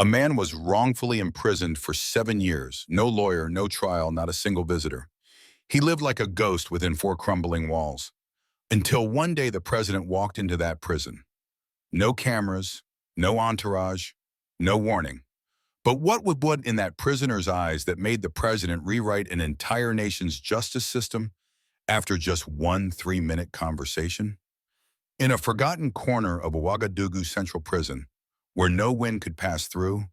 A man was wrongfully imprisoned for 7 years. No lawyer, no trial, not a single visitor. He lived like a ghost within four crumbling walls. Until one day the president walked into that prison. No cameras, no entourage, no warning. But what would what in that prisoner's eyes that made the president rewrite an entire nation's justice system after just one 3-minute conversation? In a forgotten corner of Ouagadougou Central Prison, where no wind could pass through,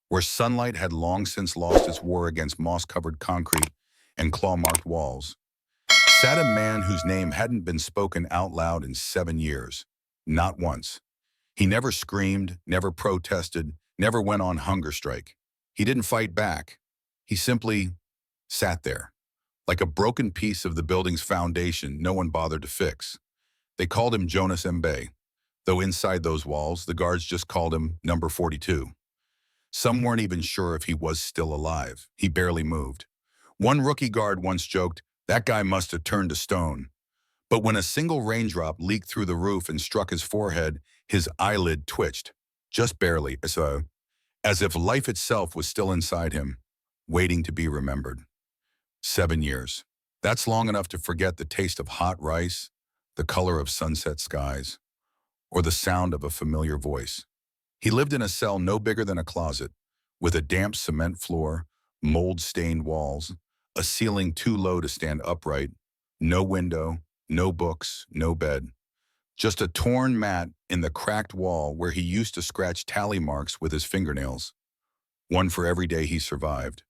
where sunlight had long since lost its war against moss-covered concrete and claw-marked walls, sat a man whose name hadn't been spoken out loud in 7 years. Not once. He never screamed, never protested, never went on hunger strike. He didn't fight back. He simply sat there, like a broken piece of the building's foundation no one bothered to fix. They called him Jonas Mbe, though inside those walls, the guards just called him Number 42. Some weren't even sure if he was still alive. He barely moved. One rookie guard once joked, "That guy must have turned to stone." But when a single raindrop leaked through the roof and struck his forehead, his eyelid twitched, just barely, as if life itself was still inside him, waiting to be remembered. 7 years. That's long enough to forget the taste of hot rice, the color of sunset skies, or the sound of a familiar voice. He lived in a cell no bigger than a closet, with a damp cement floor, mold-stained walls, a ceiling too low to stand upright, no window, no books, no bed. Just a torn mat in the cracked wall where he used to scratch tally marks with his fingernails, one for every day he survived.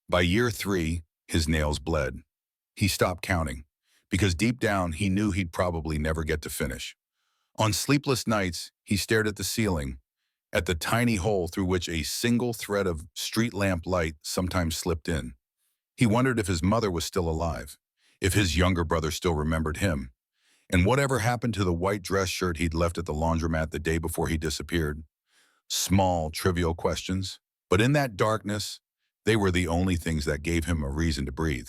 By year 3, his nails bled. He stopped counting, because deep down he knew he'd probably never get to finish. On sleepless nights, he stared at the ceiling, at the tiny hole through which a single thread of street lamp light sometimes slipped in. He wondered if his mother was still alive, if his younger brother still remembered him, and whatever happened to the white dress shirt he'd left at the laundromat the day before he disappeared. Small, trivial questions, but in that darkness, they were the only things that gave him a reason to breathe.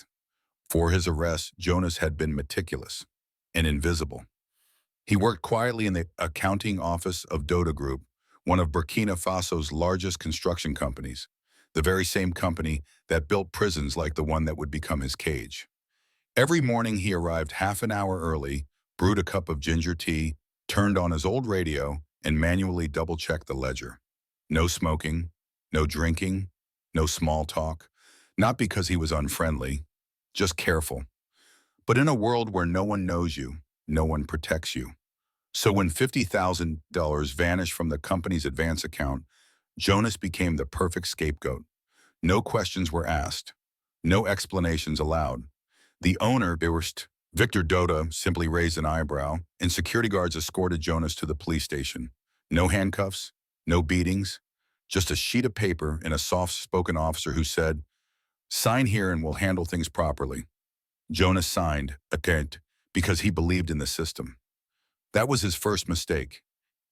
For his arrest, Jonas had been meticulous and invisible. He worked quietly in the accounting office of Doda Group, one of Burkina Faso's largest construction companies, the very same company that built prisons like the one that would become his cage. Every morning he arrived half an hour early, brewed a cup of ginger tea, turned on his old radio, and manually double-checked the ledger. No smoking, no drinking, no small talk, not because he was unfriendly, just careful. But in a world where no one knows you, no one protects you. So when $50,000 vanished from the company's advance account, Jonas became the perfect scapegoat. No questions were asked, no explanations allowed. The owner, Victor Doda, simply raised an eyebrow, and security guards escorted Jonas to the police station. No handcuffs, no beatings, just a sheet of paper and a soft-spoken officer who said, "Sign here and we'll handle things properly." Jonas signed, because he believed in the system. That was his first mistake.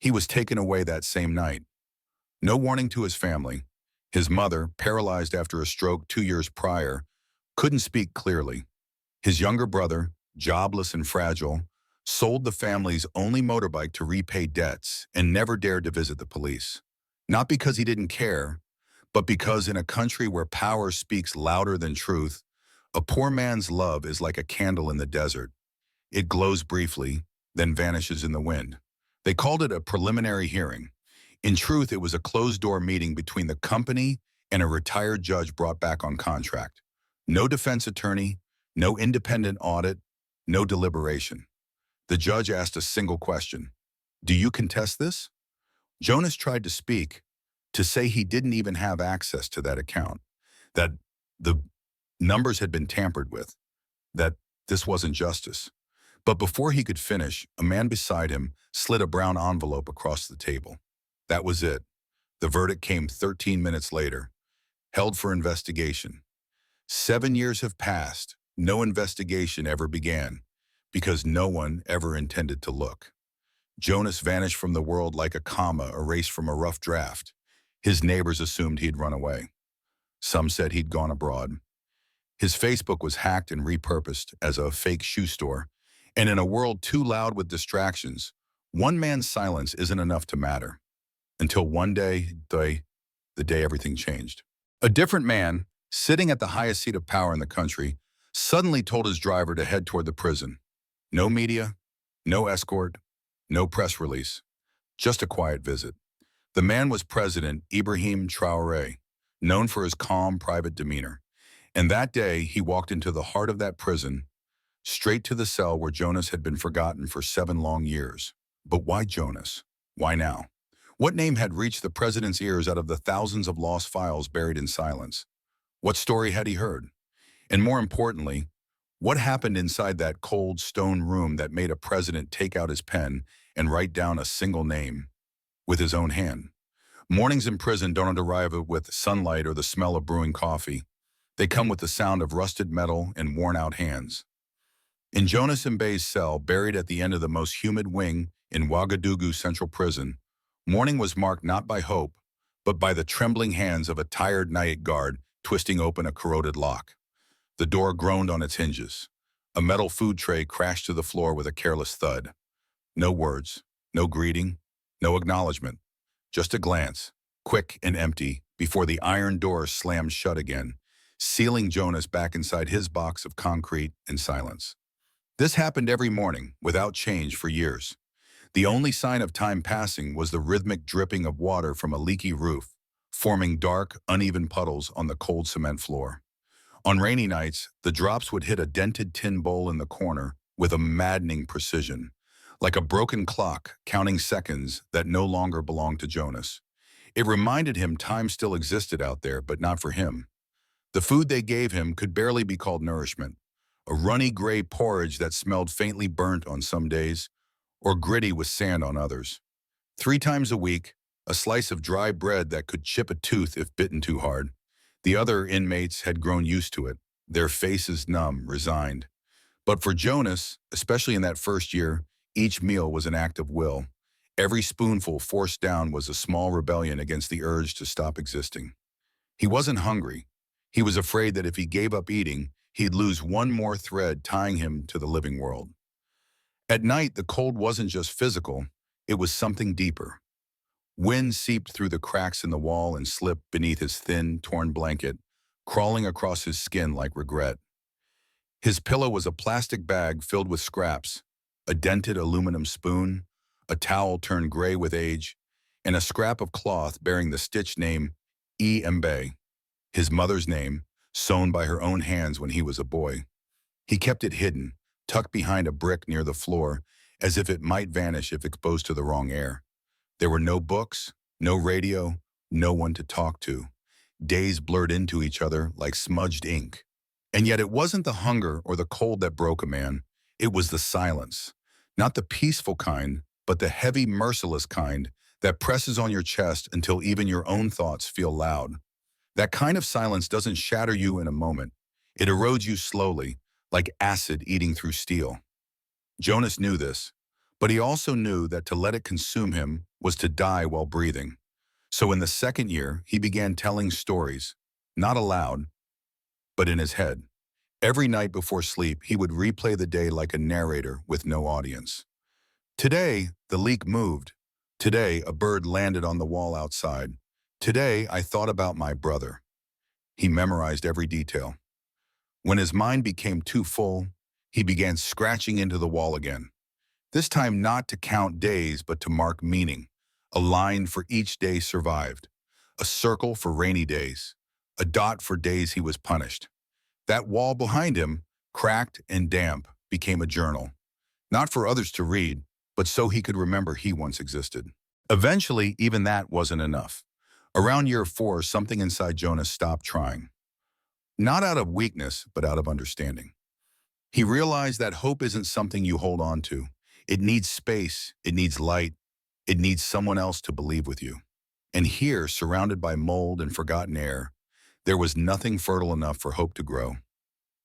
He was taken away that same night. No warning to his family. His mother, paralyzed after a stroke 2 years prior, couldn't speak clearly. His younger brother, jobless and fragile, sold the family's only motorbike to repay debts and never dared to visit the police. Not because he didn't care, but because in a country where power speaks louder than truth, a poor man's love is like a candle in the desert. It glows briefly, then vanishes in the wind. They called it a preliminary hearing. In truth, it was a closed-door meeting between the company and a retired judge brought back on contract. No defense attorney, no independent audit, no deliberation. The judge asked a single question. "Do you contest this?" Jonas tried to speak, to say he didn't even have access to that account, that the numbers had been tampered with, that this wasn't justice. But before he could finish, a man beside him slid a brown envelope across the table. That was it. The verdict came 13 minutes later. Held for investigation. 7 years have passed. No investigation ever began, because no one ever intended to look. Jonas vanished from the world like a comma erased from a rough draft. His neighbors assumed he'd run away. Some said he'd gone abroad. His Facebook was hacked and repurposed as a fake shoe store. And in a world too loud with distractions, one man's silence isn't enough to matter. Until one day, the day everything changed. A different man, sitting at the highest seat of power in the country, suddenly told his driver to head toward the prison. No media, no escort, no press release, just a quiet visit. The man was President Ibrahim Traoré, known for his calm, private demeanor. And that day, he walked into the heart of that prison, straight to the cell where Jonas had been forgotten for 7 long years. But why Jonas? Why now? What name had reached the president's ears out of the thousands of lost files buried in silence? What story had he heard? And more importantly, what happened inside that cold stone room that made a president take out his pen and write down a single name with his own hand? Mornings in prison don't arrive with sunlight or the smell of brewing coffee. They come with the sound of rusted metal and worn-out hands. In Jonas Mbe's cell, buried at the end of the most humid wing in Ouagadougou Central Prison, morning was marked not by hope, but by the trembling hands of a tired night guard twisting open a corroded lock. The door groaned on its hinges. A metal food tray crashed to the floor with a careless thud. No words, no greeting, no acknowledgement, just a glance, quick and empty, before the iron door slammed shut again, sealing Jonas back inside his box of concrete and silence. This happened every morning, without change for years. The only sign of time passing was the rhythmic dripping of water from a leaky roof, forming dark, uneven puddles on the cold cement floor. On rainy nights, the drops would hit a dented tin bowl in the corner with a maddening precision, like a broken clock counting seconds that no longer belonged to Jonas. It reminded him time still existed out there, but not for him. The food they gave him could barely be called nourishment. A runny gray porridge that smelled faintly burnt on some days, or gritty with sand on others. 3 times a week, a slice of dry bread that could chip a tooth if bitten too hard. The other inmates had grown used to it, their faces numb, resigned. But for Jonas, especially in that first year, each meal was an act of will. Every spoonful forced down was a small rebellion against the urge to stop existing. He wasn't hungry. He was afraid that if he gave up eating, he'd lose one more thread tying him to the living world. At night, the cold wasn't just physical, it was something deeper. Wind seeped through the cracks in the wall and slipped beneath his thin, torn blanket, crawling across his skin like regret. His pillow was a plastic bag filled with scraps, a dented aluminum spoon, a towel turned gray with age, and a scrap of cloth bearing the stitched name E. Mbe, his mother's name, sewn by her own hands when he was a boy. He kept it hidden, tucked behind a brick near the floor, as if it might vanish if exposed to the wrong air. There were no books, no radio, no one to talk to. Days blurred into each other like smudged ink. And yet it wasn't the hunger or the cold that broke a man. It was the silence. Not the peaceful kind, but the heavy, merciless kind that presses on your chest until even your own thoughts feel loud. That kind of silence doesn't shatter you in a moment. It erodes you slowly, like acid eating through steel. Jonas knew this, but he also knew that to let it consume him was to die while breathing. So in the second year, he began telling stories, not aloud, but in his head. Every night before sleep, he would replay the day like a narrator with no audience. Today, the leak moved. Today, a bird landed on the wall outside. Today, I thought about my brother. He memorized every detail. When his mind became too full, he began scratching into the wall again. This time not to count days, but to mark meaning. A line for each day survived. A circle for rainy days. A dot for days he was punished. That wall behind him, cracked and damp, became a journal. Not for others to read, but so he could remember he once existed. Eventually, even that wasn't enough. Around year 4, something inside Jonas stopped trying. Not out of weakness, but out of understanding. He realized that hope isn't something you hold on to. It needs space, it needs light, it needs someone else to believe with you. And here, surrounded by mold and forgotten air, there was nothing fertile enough for hope to grow.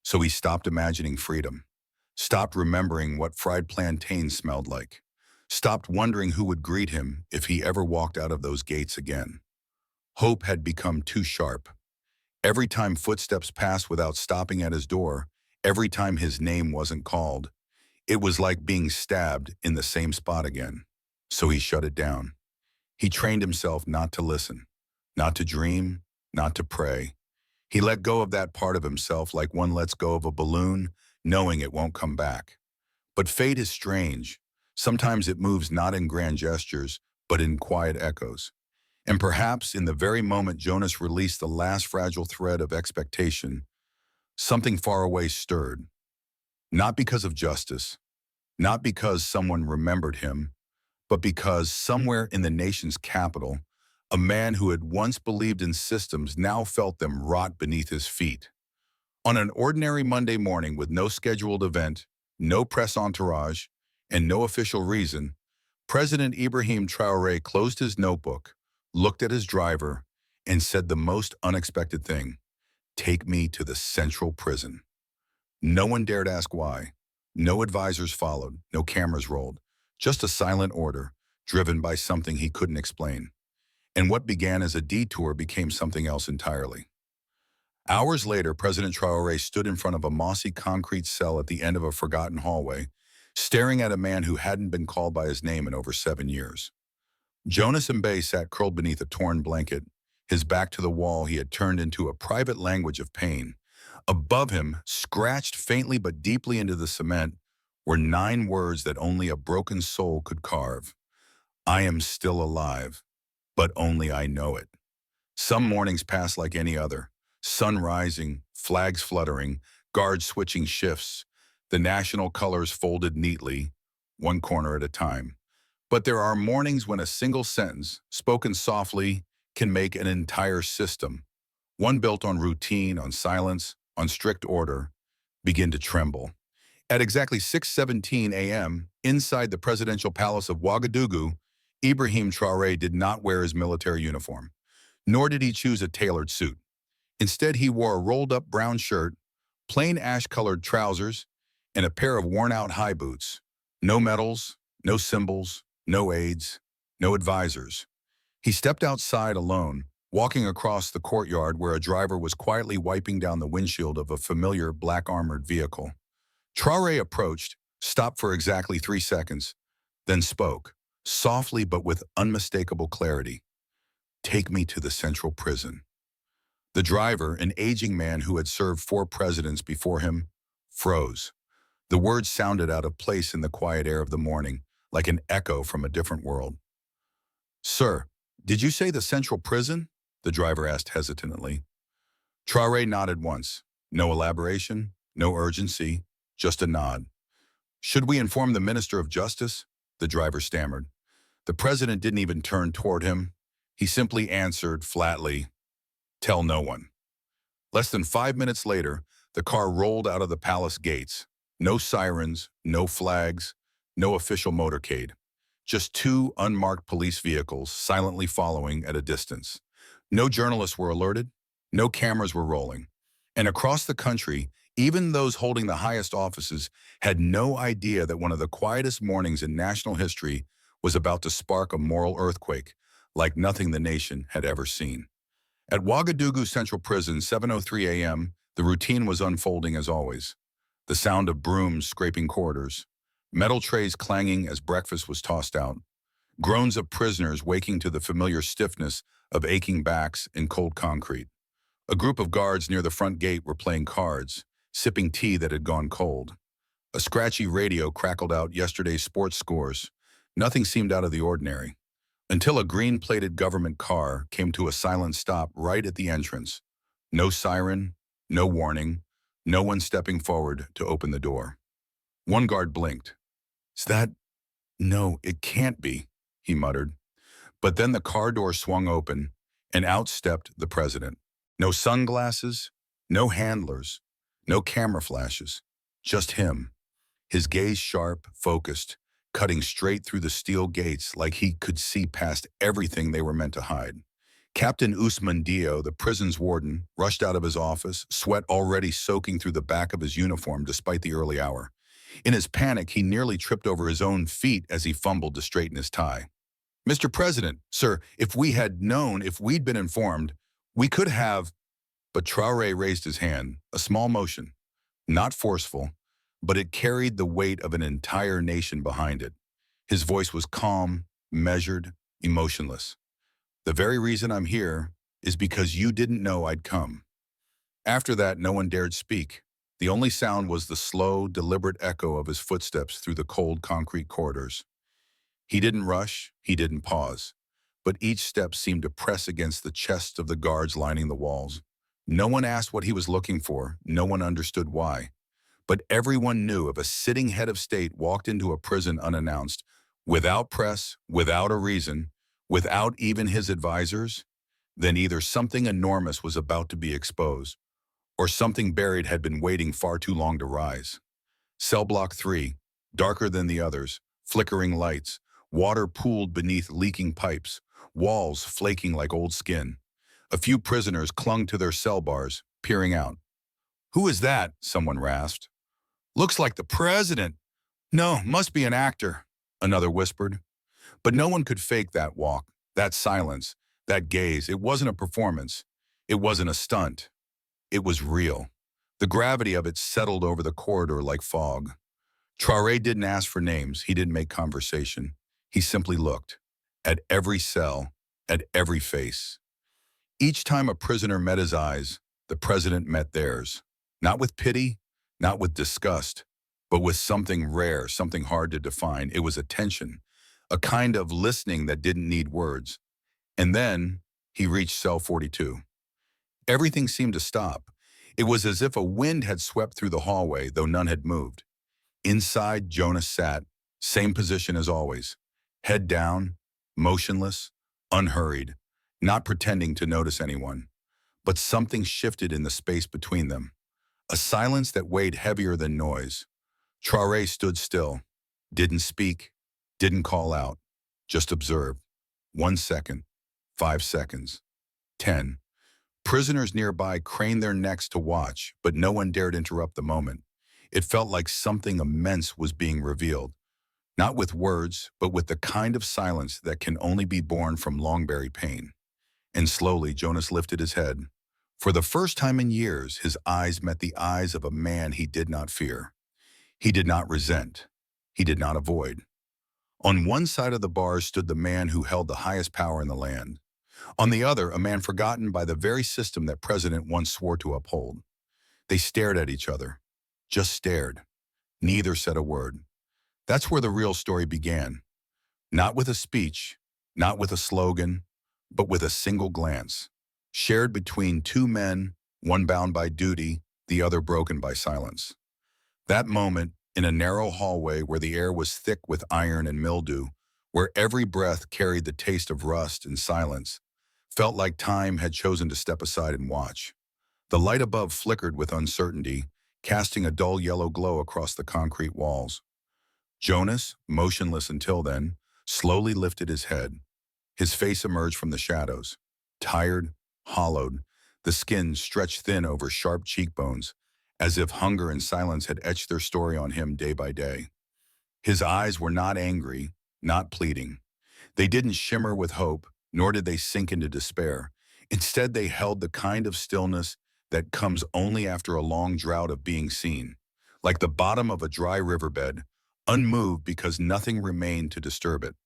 So he stopped imagining freedom, stopped remembering what fried plantains smelled like, stopped wondering who would greet him if he ever walked out of those gates again. Hope had become too sharp. Every time footsteps passed without stopping at his door, every time his name wasn't called, it was like being stabbed in the same spot again. So he shut it down. He trained himself not to listen, not to dream, not to pray. He let go of that part of himself like one lets go of a balloon, knowing it won't come back. But fate is strange. Sometimes it moves not in grand gestures, but in quiet echoes. And perhaps in the very moment Jonas released the last fragile thread of expectation, something far away stirred. Not because of justice, not because someone remembered him, but because somewhere in the nation's capital, a man who had once believed in systems now felt them rot beneath his feet. On an ordinary Monday morning with no scheduled event, no press entourage, and no official reason, President Ibrahim Traoré closed his notebook, looked at his driver, and said the most unexpected thing: "Take me to the central prison." No one dared ask why. No advisors followed, no cameras rolled, just a silent order, driven by something he couldn't explain. And what began as a detour became something else entirely. Hours later, President Traoré stood in front of a mossy concrete cell at the end of a forgotten hallway, staring at a man who hadn't been called by his name in over 7 years. Jonas Mbe sat curled beneath a torn blanket, his back to the wall. He had turned into a private language of pain. Above him, scratched faintly but deeply into the cement, were 9 words that only a broken soul could carve. "I am still alive, but only I know it." Some mornings pass like any other. Sun rising, flags fluttering, guards switching shifts, the national colors folded neatly, one corner at a time. But there are mornings when a single sentence, spoken softly, can make an entire system, one built on routine, on silence, on strict order, begin to tremble. At exactly 6:17 a.m., inside the presidential palace of Ouagadougou, Ibrahim Traoré did not wear his military uniform, nor did he choose a tailored suit. Instead, he wore a rolled-up brown shirt, plain ash-colored trousers, and a pair of worn-out high boots. No medals, no symbols, no aides, no advisors. He stepped outside alone, walking across the courtyard where a driver was quietly wiping down the windshield of a familiar black-armored vehicle. Traoré approached, stopped for exactly 3 seconds, then spoke, softly but with unmistakable clarity. "Take me to the central prison." The driver, an aging man who had served 4 presidents before him, froze. The words sounded out of place in the quiet air of the morning, like an echo from a different world. "Sir, did you say the central prison?" the driver asked hesitantly. Traoré nodded once. No elaboration, no urgency, just a nod. "Should we inform the Minister of Justice?" the driver stammered. The president didn't even turn toward him. He simply answered flatly, "Tell no one." Less than 5 minutes later, the car rolled out of the palace gates. No sirens, no flags, no official motorcade. Just 2 unmarked police vehicles silently following at a distance. No journalists were alerted, no cameras were rolling. And across the country, even those holding the highest offices had no idea that one of the quietest mornings in national history was about to spark a moral earthquake like nothing the nation had ever seen. At Ouagadougou Central Prison, 7:03 a.m., the routine was unfolding as always. The sound of brooms scraping corridors, metal trays clanging as breakfast was tossed out, groans of prisoners waking to the familiar stiffness of aching backs in cold concrete. A group of guards near the front gate were playing cards, sipping tea that had gone cold. A scratchy radio crackled out yesterday's sports scores. Nothing seemed out of the ordinary, until a green-plated government car came to a silent stop right at the entrance. No siren, no warning, no one stepping forward to open the door. One guard blinked. "Is that? No, it can't be," he muttered. But then the car door swung open, and out stepped the president. No sunglasses, no handlers, no camera flashes, just him. His gaze sharp, focused, cutting straight through the steel gates like he could see past everything they were meant to hide. Captain Ousmane Dio, the prison's warden, rushed out of his office, sweat already soaking through the back of his uniform despite the early hour. In his panic, he nearly tripped over his own feet as he fumbled to straighten his tie. "Mr. President, sir, if we had known, if we'd been informed, we could have—" But Traoré raised his hand, a small motion, not forceful, but it carried the weight of an entire nation behind it. His voice was calm, measured, emotionless. "The very reason I'm here is because you didn't know I'd come." After that, no one dared speak. The only sound was the slow, deliberate echo of his footsteps through the cold concrete corridors. He didn't rush, he didn't pause, but each step seemed to press against the chests of the guards lining the walls. No one asked what he was looking for, no one understood why. But everyone knew if a sitting head of state walked into a prison unannounced, without press, without a reason, without even his advisors, then either something enormous was about to be exposed, or something buried had been waiting far too long to rise. Cell block 3, darker than the others, flickering lights, water pooled beneath leaking pipes, walls flaking like old skin. A few prisoners clung to their cell bars, peering out. "Who is that?" someone rasped. "Looks like the president." "No, must be an actor," another whispered. But no one could fake that walk, that silence, that gaze. It wasn't a performance. It wasn't a stunt. It was real. The gravity of it settled over the corridor like fog. Traoré didn't ask for names. He didn't make conversation. He simply looked. At every cell, at every face. Each time a prisoner met his eyes, the president met theirs. Not with pity, not with disgust, but with something rare, something hard to define. It was attention, a kind of listening that didn't need words. And then he reached cell 42. Everything seemed to stop. It was as if a wind had swept through the hallway, though none had moved. Inside, Jonas sat, same position as always, head down, motionless, unhurried, not pretending to notice anyone. But something shifted in the space between them, a silence that weighed heavier than noise. Traoré stood still, didn't speak, didn't call out, just observed. 1 second, 5 seconds, 10. Prisoners nearby craned their necks to watch, but no one dared interrupt the moment. It felt like something immense was being revealed, not with words, but with the kind of silence that can only be born from long-buried pain. And slowly, Jonas lifted his head. For the first time in years, his eyes met the eyes of a man he did not fear. He did not resent. He did not avoid. On one side of the bars stood the man who held the highest power in the land. On the other, a man forgotten by the very system that President once swore to uphold. They stared at each other. Just stared. Neither said a word. That's where the real story began. Not with a speech, not with a slogan, but with a single glance, shared between two men, one bound by duty, the other broken by silence. That moment, in a narrow hallway where the air was thick with iron and mildew, where every breath carried the taste of rust and silence, felt like time had chosen to step aside and watch. The light above flickered with uncertainty, casting a dull yellow glow across the concrete walls. Jonas, motionless until then, slowly lifted his head. His face emerged from the shadows. Tired, hollowed, the skin stretched thin over sharp cheekbones, as if hunger and silence had etched their story on him day by day. His eyes were not angry, not pleading. They didn't shimmer with hope, nor did they sink into despair. Instead, they held the kind of stillness that comes only after a long drought of being seen, like the bottom of a dry riverbed, unmoved because nothing remained to disturb it.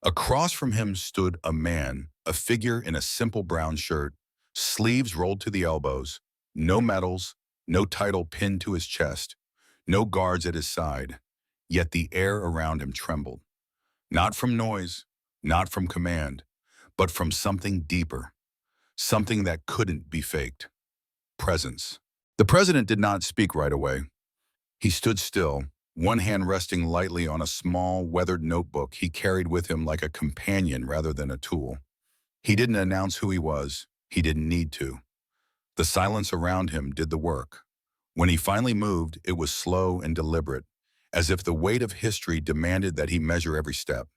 Across from him stood a man, a figure in a simple brown shirt, sleeves rolled to the elbows, no medals, no title pinned to his chest, no guards at his side, yet the air around him trembled. Not from noise, not from command, but from something deeper, something that couldn't be faked. Presence. The president did not speak right away. He stood still, one hand resting lightly on a small, weathered notebook he carried with him like a companion rather than a tool. He didn't announce who he was. He didn't need to. The silence around him did the work. When he finally moved, it was slow and deliberate, as if the weight of history demanded that he measure every step.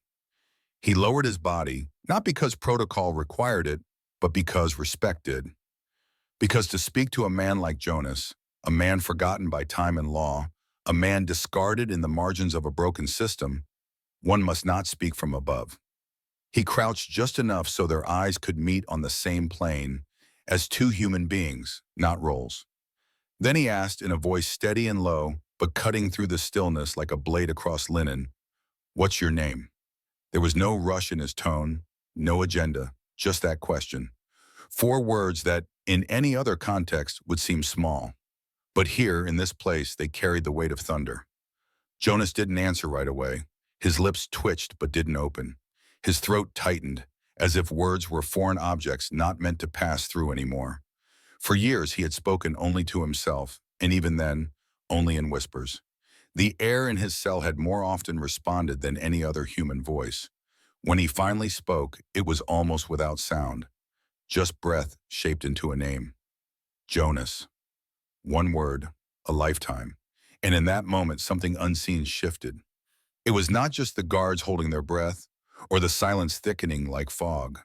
He lowered his body, not because protocol required it, but because respect did. Because to speak to a man like Jonas, a man forgotten by time and law, a man discarded in the margins of a broken system, one must not speak from above. He crouched just enough so their eyes could meet on the same plane, as two human beings, not roles. Then he asked in a voice steady and low, but cutting through the stillness like a blade across linen, "What's your name?" There was no rush in his tone, no agenda, just that question. 4 words that, in any other context, would seem small. But here, in this place, they carried the weight of thunder. Jonas didn't answer right away. His lips twitched but didn't open. His throat tightened, as if words were foreign objects not meant to pass through anymore. For years he had spoken only to himself, and even then, only in whispers. The air in his cell had more often responded than any other human voice. When he finally spoke, it was almost without sound, just breath shaped into a name. Jonas. One word, a lifetime. And in that moment, something unseen shifted. It was not just the guards holding their breath, or the silence thickening like fog.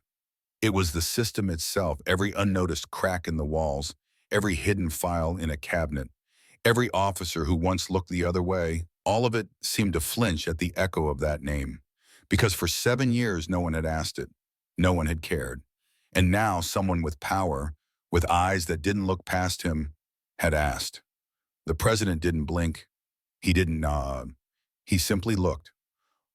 It was the system itself, every unnoticed crack in the walls, every hidden file in a cabinet, every officer who once looked the other way, all of it seemed to flinch at the echo of that name. Because for 7 years, no one had asked it. No one had cared. And now someone with power, with eyes that didn't look past him, had asked. The president didn't blink. He didn't nod. He simply looked.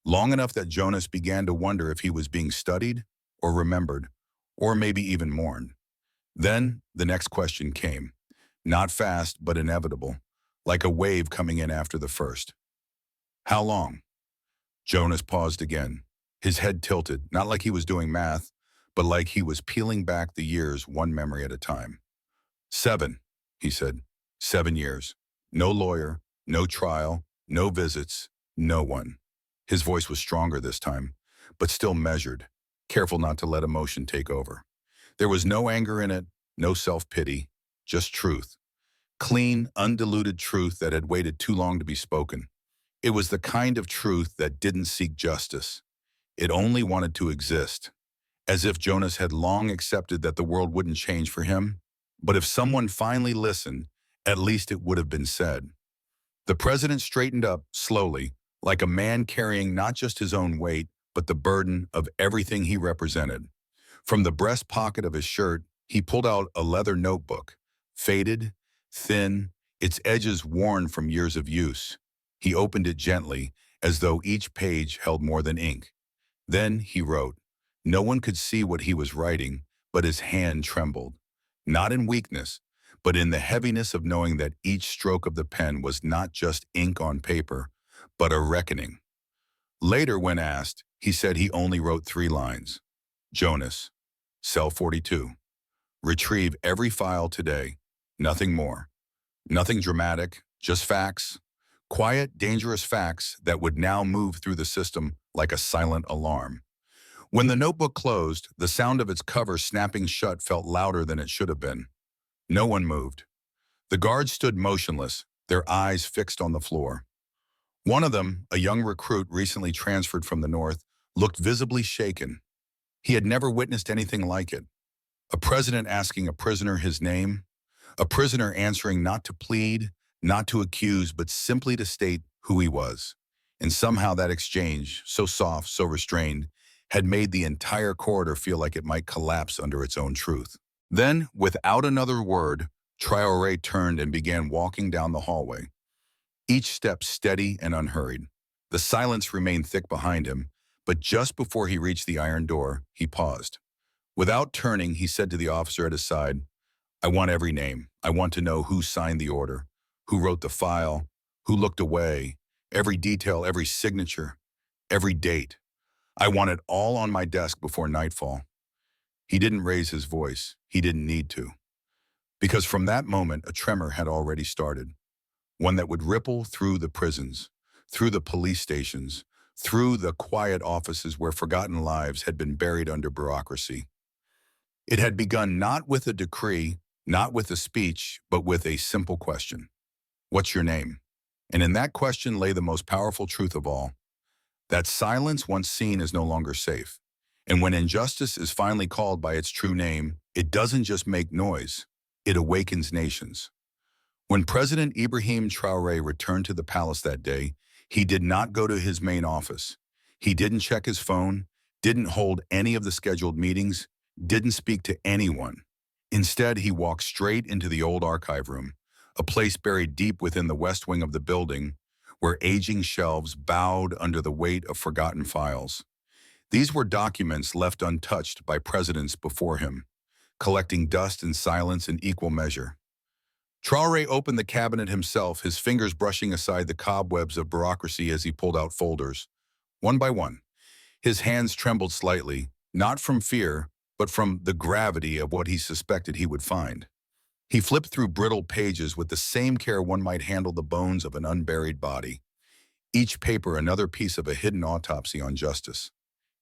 Long enough that Jonas began to wonder if he was being studied or remembered, or maybe even mourned. Then the next question came. Not fast, but inevitable, like a wave coming in after the first. How long? Jonas paused again, his head tilted, not like he was doing math, but like he was peeling back the years one memory at a time. 7, he said. 7 years. No lawyer, no trial, no visits, no one. His voice was stronger this time, but still measured, careful not to let emotion take over. There was no anger in it, no self-pity, just truth. Clean, undiluted truth that had waited too long to be spoken. It was the kind of truth that didn't seek justice. It only wanted to exist, as if Jonas had long accepted that the world wouldn't change for him. But if someone finally listened, at least it would have been said. The president straightened up, slowly, like a man carrying not just his own weight, but the burden of everything he represented. From the breast pocket of his shirt, he pulled out a leather notebook, faded, thin, its edges worn from years of use. He opened it gently, as though each page held more than ink. Then he wrote. No one could see what he was writing, but his hand trembled. Not in weakness, but in the heaviness of knowing that each stroke of the pen was not just ink on paper, but a reckoning. Later, when asked, he said he only wrote 3 lines. Jonas, cell 42. Retrieve every file today. Nothing more. Nothing dramatic, just facts. Quiet, dangerous facts that would now move through the system like a silent alarm. When the notebook closed, the sound of its cover snapping shut felt louder than it should have been. No one moved. The guards stood motionless, their eyes fixed on the floor. One of them, a young recruit recently transferred from the north, looked visibly shaken. He had never witnessed anything like it. A president asking a prisoner his name, a prisoner answering not to plead, not to accuse, but simply to state who he was. And somehow that exchange, so soft, so restrained, had made the entire corridor feel like it might collapse under its own truth. Then, without another word, Traoré turned and began walking down the hallway, each step steady and unhurried. The silence remained thick behind him, but just before he reached the iron door, he paused. Without turning, he said to the officer at his side, I want every name. I want to know who signed the order, who wrote the file, who looked away, every detail, every signature, every date. I want it all on my desk before nightfall. He didn't raise his voice. He didn't need to. Because from that moment, a tremor had already started. One that would ripple through the prisons, through the police stations, through the quiet offices where forgotten lives had been buried under bureaucracy. It had begun not with a decree, not with a speech, but with a simple question. What's your name? And in that question lay the most powerful truth of all. That silence once seen is no longer safe. And when injustice is finally called by its true name, it doesn't just make noise, it awakens nations. When President Ibrahim Traoré returned to the palace that day, he did not go to his main office. He didn't check his phone, didn't hold any of the scheduled meetings, didn't speak to anyone. Instead, he walked straight into the old archive room, a place buried deep within the west wing of the building, where aging shelves bowed under the weight of forgotten files. These were documents left untouched by presidents before him, collecting dust and silence in equal measure. Traoré opened the cabinet himself, his fingers brushing aside the cobwebs of bureaucracy as he pulled out folders. One by one, his hands trembled slightly, not from fear, but from the gravity of what he suspected he would find. He flipped through brittle pages with the same care one might handle the bones of an unburied body. Each paper another piece of a hidden autopsy on justice.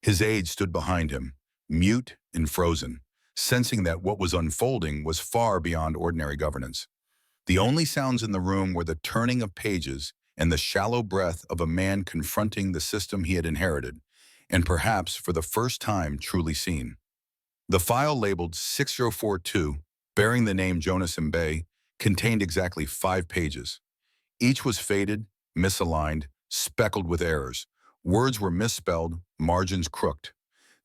His aide stood behind him, mute and frozen, sensing that what was unfolding was far beyond ordinary governance. The only sounds in the room were the turning of pages and the shallow breath of a man confronting the system he had inherited, and perhaps for the first time truly seen. The file labeled 6042, bearing the name Jonas Mbe, contained exactly 5 pages. Each was faded, misaligned, speckled with errors. Words were misspelled, margins crooked.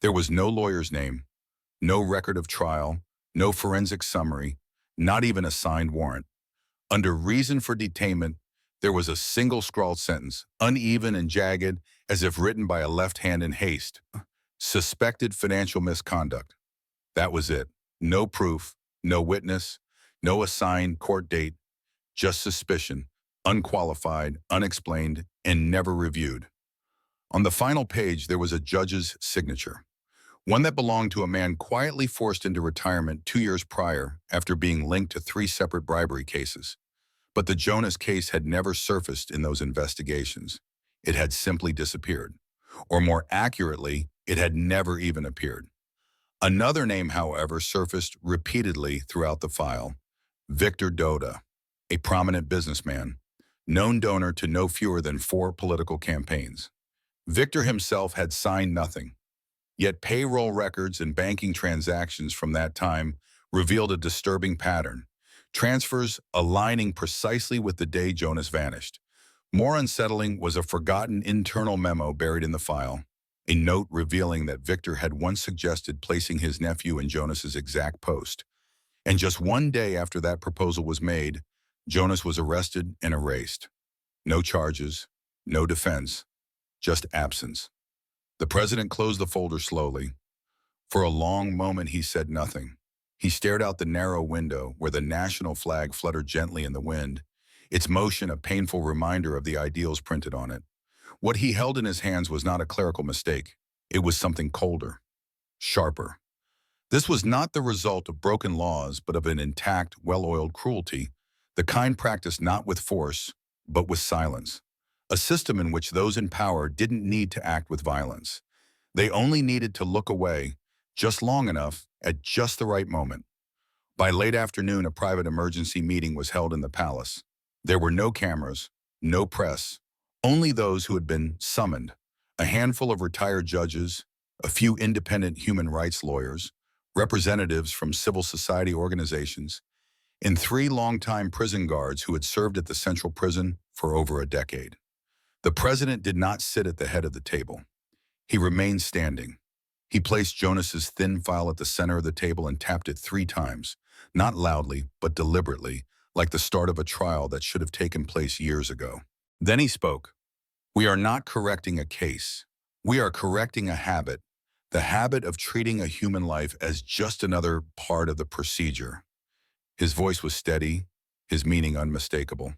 There was no lawyer's name, no record of trial, no forensic summary, not even a signed warrant. Under reason for detainment, there was a single scrawled sentence, uneven and jagged, as if written by a left hand in haste. Suspected financial misconduct. That was it. No proof, no witness, no assigned court date, just suspicion, unqualified, unexplained, and never reviewed. On the final page, there was a judge's signature, one that belonged to a man quietly forced into retirement 2 years prior after being linked to 3 separate bribery cases. But the Jonas case had never surfaced in those investigations. It had simply disappeared. Or more accurately, it had never even appeared. Another name, however, surfaced repeatedly throughout the file: Victor Doda, a prominent businessman, known donor to no fewer than 4 political campaigns. Victor himself had signed nothing, yet payroll records and banking transactions from that time revealed a disturbing pattern, transfers aligning precisely with the day Jonas vanished. More unsettling was a forgotten internal memo buried in the file, a note revealing that Victor had once suggested placing his nephew in Jonas's exact post. And just one day after that proposal was made, Jonas was arrested and erased. No charges, no defense, just absence. The president closed the folder slowly. For a long moment, he said nothing. He stared out the narrow window where the national flag fluttered gently in the wind, its motion a painful reminder of the ideals printed on it. What he held in his hands was not a clerical mistake. It was something colder, sharper. This was not the result of broken laws, but of an intact, well-oiled cruelty, the kind practiced not with force, but with silence. A system in which those in power didn't need to act with violence. They only needed to look away, just long enough, at just the right moment. By late afternoon, a private emergency meeting was held in the palace. There were no cameras, no press, only those who had been summoned, a handful of retired judges, a few independent human rights lawyers, representatives from civil society organizations, and 3 longtime prison guards who had served at the central prison for over a decade. The president did not sit at the head of the table. He remained standing. He placed Jonas's thin file at the center of the table and tapped it 3 times, not loudly, but deliberately, like the start of a trial that should have taken place years ago. Then he spoke. "We are not correcting a case. We are correcting a habit, the habit of treating a human life as just another part of the procedure." His voice was steady, his meaning unmistakable.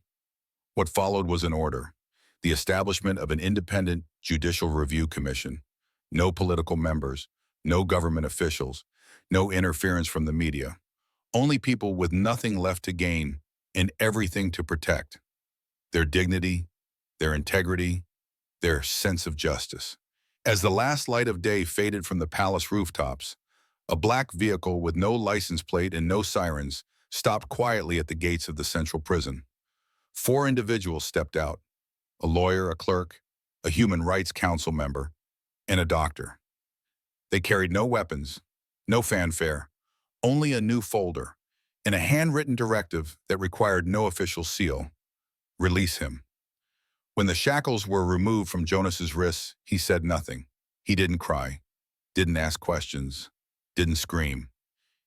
What followed was an order: the establishment of an independent judicial review commission. No political members, no government officials, no interference from the media. Only people with nothing left to gain and everything to protect: their dignity, their integrity, their sense of justice. As the last light of day faded from the palace rooftops, a black vehicle with no license plate and no sirens stopped quietly at the gates of the central prison. 4 individuals stepped out: a lawyer, a clerk, a human rights council member, and a doctor. They carried no weapons, no fanfare, only a new folder, and a handwritten directive that required no official seal: release him. When the shackles were removed from Jonas's wrists, he said nothing. He didn't cry, didn't ask questions, didn't scream.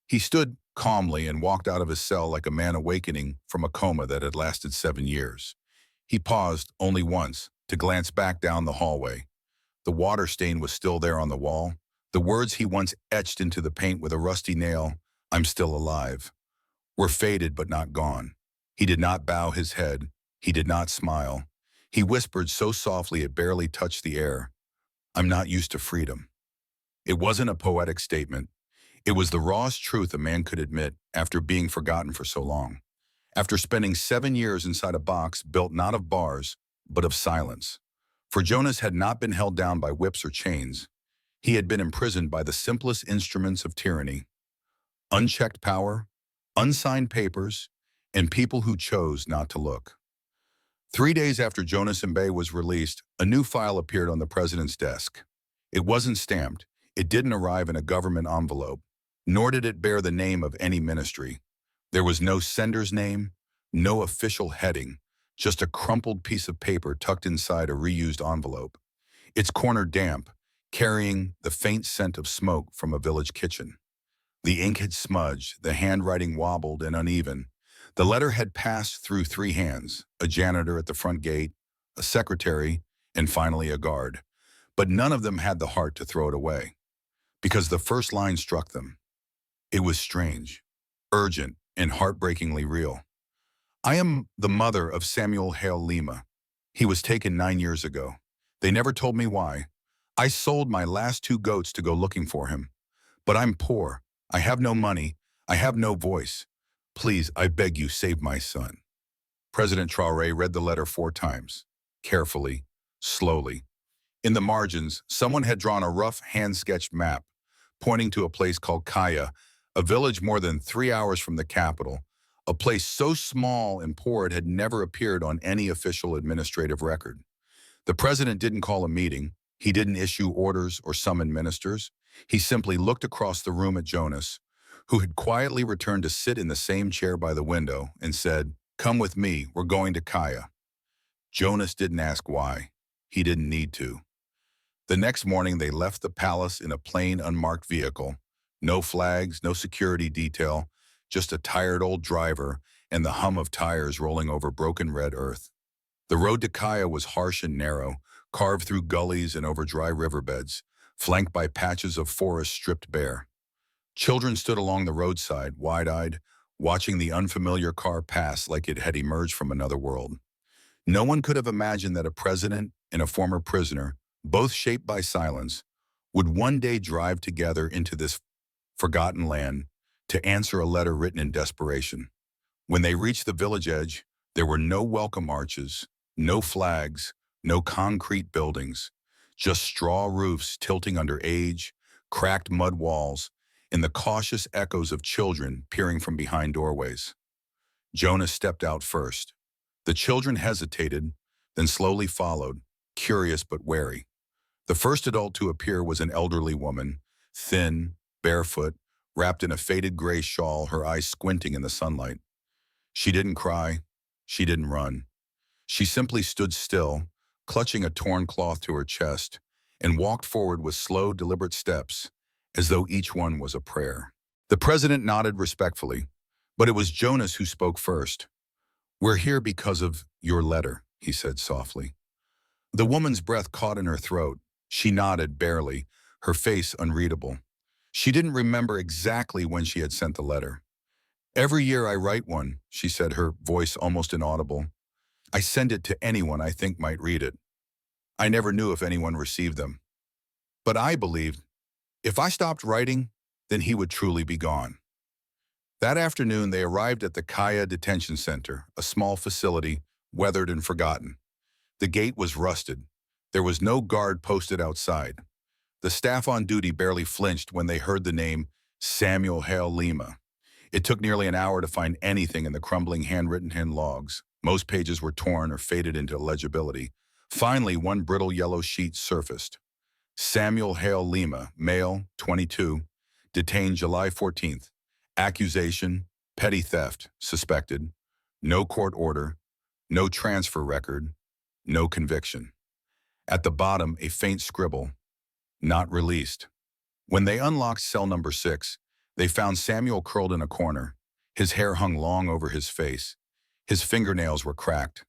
He stood calmly and walked out of his cell like a man awakening from a coma that had lasted 7 years. He paused only once to glance back down the hallway. The water stain was still there on the wall. The words he once etched into the paint with a rusty nail I'm still alive. We're faded but not gone. He did not bow his head. He did not smile. He whispered so softly it barely touched the air. I'm not used to freedom. It wasn't a poetic statement. It was the rawest truth a man could admit after being forgotten for so long. After spending 7 years inside a box built not of bars, but of silence. For Jonas had not been held down by whips or chains. He had been imprisoned by the simplest instruments of tyranny: unchecked power, unsigned papers, and people who chose not to look. 3 days after Jonas Mbe was released, a new file appeared on the president's desk. It wasn't stamped. It didn't arrive in a government envelope, nor did it bear the name of any ministry. There was no sender's name, no official heading, just a crumpled piece of paper tucked inside a reused envelope, its corner damp, carrying the faint scent of smoke from a village kitchen. The ink had smudged, the handwriting wobbled and uneven. The letter had passed through 3 hands: a janitor at the front gate, a secretary, and finally a guard. But none of them had the heart to throw it away, because the first line struck them. It was strange, urgent, and heartbreakingly real. I am the mother of Samuel Hale Lima. He was taken 9 years ago. They never told me why. I sold my last 2 goats to go looking for him. But I'm poor. I have no money. I have no voice. Please, I beg you, save my son. President Traoré read the letter 4 times, carefully, slowly. In the margins, someone had drawn a rough hand-sketched map, pointing to a place called Kaya, a village more than 3 hours from the capital, a place so small and poor it had never appeared on any official administrative record. The president didn't call a meeting. He didn't issue orders or summon ministers. He simply looked across the room at Jonas, who had quietly returned to sit in the same chair by the window, and said, "Come with me, we're going to Kaya." Jonas didn't ask why. He didn't need to. The next morning they left the palace in a plain, unmarked vehicle. No flags, no security detail, just a tired old driver and the hum of tires rolling over broken red earth. The road to Kaya was harsh and narrow, carved through gullies and over dry riverbeds, flanked by patches of forest stripped bare. Children stood along the roadside, wide-eyed, watching the unfamiliar car pass like it had emerged from another world. No one could have imagined that a president and a former prisoner, both shaped by silence, would one day drive together into this forgotten land to answer a letter written in desperation. When they reached the village edge, there were no welcome arches, no flags, no concrete buildings, just straw roofs tilting under age, cracked mud walls, and the cautious echoes of children peering from behind doorways. Jonas stepped out first. The children hesitated, then slowly followed, curious but wary. The first adult to appear was an elderly woman, thin, barefoot, wrapped in a faded gray shawl, her eyes squinting in the sunlight. She didn't cry. She didn't run. She simply stood still, clutching a torn cloth to her chest, and walked forward with slow, deliberate steps, as though each one was a prayer. The president nodded respectfully, but it was Jonas who spoke first. "We're here because of your letter," he said softly. The woman's breath caught in her throat. She nodded barely, her face unreadable. She didn't remember exactly when she had sent the letter. "Every year I write one," she said, her voice almost inaudible. "I send it to anyone I think might read it. I never knew if anyone received them. But I believed if I stopped writing, then he would truly be gone." That afternoon, they arrived at the Kaya Detention Center, a small facility, weathered and forgotten. The gate was rusted. There was no guard posted outside. The staff on duty barely flinched when they heard the name Samuel Hale Lima. It took nearly an hour to find anything in the crumbling handwritten logs. Most pages were torn or faded into illegibility. Finally, one brittle yellow sheet surfaced. Samuel Hale Lima, male, 22, detained July 14th. Accusation, petty theft, suspected. No court order, no transfer record, no conviction. At the bottom, a faint scribble, "Not released." When they unlocked cell number 6, they found Samuel curled in a corner. His hair hung long over his face. His fingernails were cracked.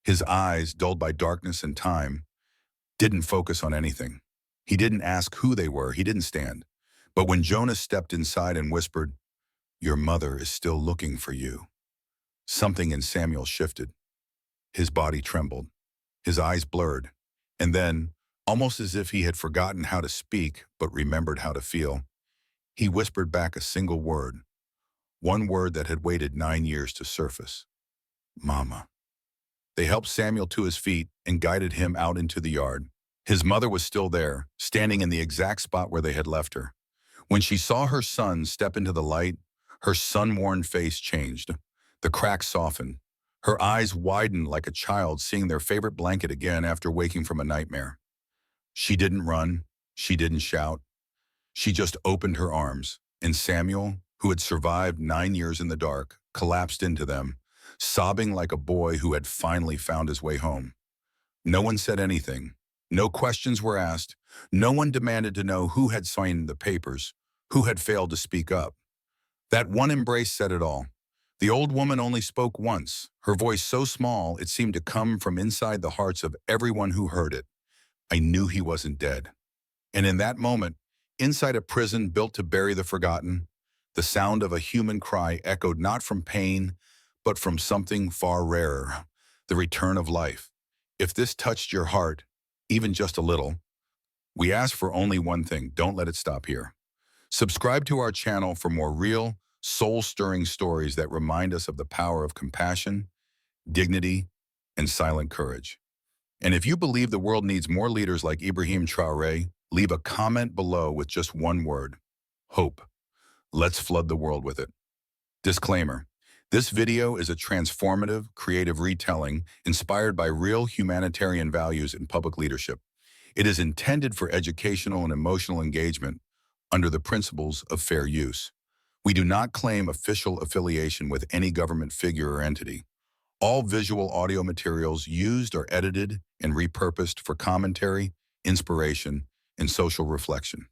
His eyes, dulled by darkness and time, didn't focus on anything. He didn't ask who they were. He didn't stand. But when Jonas stepped inside and whispered, Your mother is still looking for you. Something in Samuel shifted. His body trembled. His eyes blurred. And then, almost as if he had forgotten how to speak but remembered how to feel, he whispered back a single word, one word that had waited 9 years to surface. Mama. They helped Samuel to his feet and guided him out into the yard. His mother was still there, standing in the exact spot where they had left her. When she saw her son step into the light, her sun-worn face changed. The cracks softened. Her eyes widened like a child seeing their favorite blanket again after waking from a nightmare. She didn't run. She didn't shout. She just opened her arms, and Samuel, who had survived 9 years in the dark, collapsed into them, sobbing like a boy who had finally found his way home. No one said anything. No questions were asked. No one demanded to know who had signed the papers, who had failed to speak up. That one embrace said it all. The old woman only spoke once, her voice so small it seemed to come from inside the hearts of everyone who heard it. I knew he wasn't dead. And in that moment, inside a prison built to bury the forgotten, the sound of a human cry echoed not from pain, but from something far rarer, the return of life. If this touched your heart, even just a little, we ask for only one thing: don't let it stop here. Subscribe to our channel for more real, soul-stirring stories that remind us of the power of compassion, dignity, and silent courage. And if you believe the world needs more leaders like Ibrahim Traoré, leave a comment below with just one word: hope. Let's flood the world with it. Disclaimer: this video is a transformative, creative retelling inspired by real humanitarian values in public leadership. It is intended for educational and emotional engagement under the principles of fair use. We do not claim official affiliation with any government figure or entity. All visual audio materials used are edited and repurposed for commentary, inspiration, and social reflection.